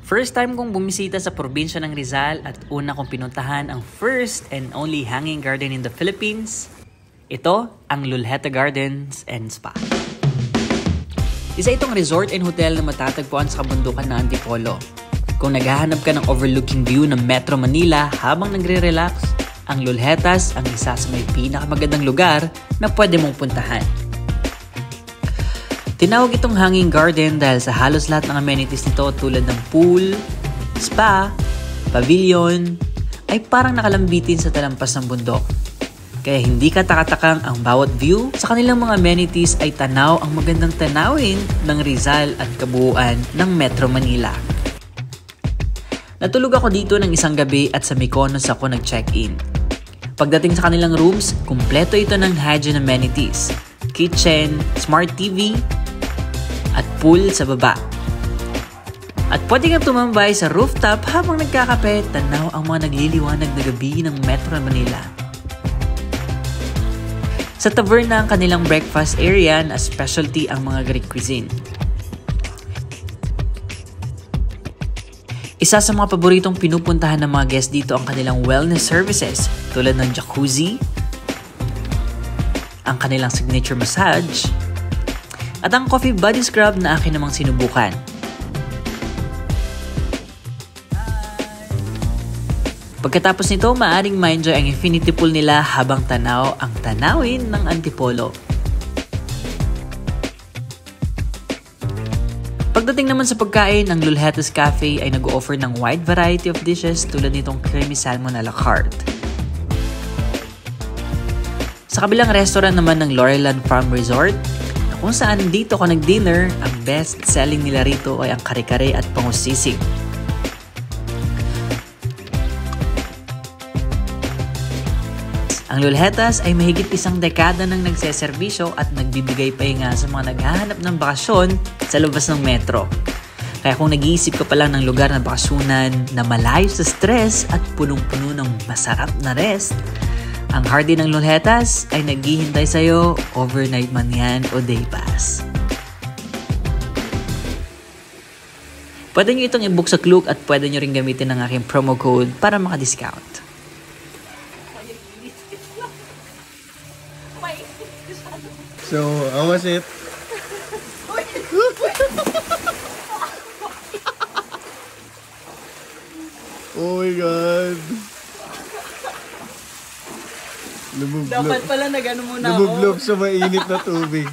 First time kong bumisita sa probinsya ng Rizal at una kong pinuntahan ang first and only hanging garden in the Philippines. Ito ang Lulheta Gardens and Spa. Isa itong resort and hotel na matatagpuan sa kabundukan ng Antipolo. Kung naghahanap ka ng overlooking view ng Metro Manila habang nagre-relax, ang Lulhetas ang isa sa may pinakamagandang lugar na pwede mong puntahan. Tinawag itong hanging garden dahil sa halos lahat ng amenities nito tulad ng pool, spa, pavilion, ay parang nakalambitin sa talampas ng bundok. Kaya hindi katakatakang ang bawat view sa kanilang mga amenities ay tanaw ang magandang tanawin ng Rizal at kabuuan ng Metro Manila. Natulog ako dito ng isang gabi at sa Mykonos ako nag-check-in. Pagdating sa kanilang rooms, kumpleto ito ng hygiene amenities, kitchen, smart TV, at pool sa baba. At pwede kang tumambay sa rooftop habang nagkakape, tanaw ang mga nagliliwanag na gabi ng Metro Manila. Sa taverna ang kanilang breakfast area na specialty ang mga Greek cuisine. Isa sa mga paboritong pinupuntahan ng mga guests dito ang kanilang wellness services tulad ng jacuzzi, ang kanilang signature massage, at ang coffee body scrub na akin namang sinubukan. Pagkatapos nito, maaring ma-enjoy ang infinity pool nila habang tanaw ang tanawin ng Antipolo. Pagdating naman sa pagkain, ang Lulhetas Cafe ay nag-offer ng wide variety of dishes tulad nitong creamy salmon a la carte. Sa kabilang restaurant naman ng Laurelland Farm Resort, kung saan dito ako nag-dinner, ang best selling nila rito ay ang kare-kare at pangusisig. Ang Lulhetas ay mahigit isang dekada nang nagseserbisyo at nagbibigay pahinga sa mga naghahanap ng bakasyon sa labas ng metro. Kaya kung nag-iisip ka pa lang ng lugar na bakasyonan na malayo sa stress at punong-puno ng masarap na rest, ang Hardy ng Lulhetas ay naghihintay sa'yo, overnight man yan o day pass. Pwede nyo itong i-book sa Klook at pwede nyo rin gamitin ang aking promo code para maka-discount. So, how was it? Oh my God! Dapat pala nag-ano muna ako. Lumublog sa mainit na tubig.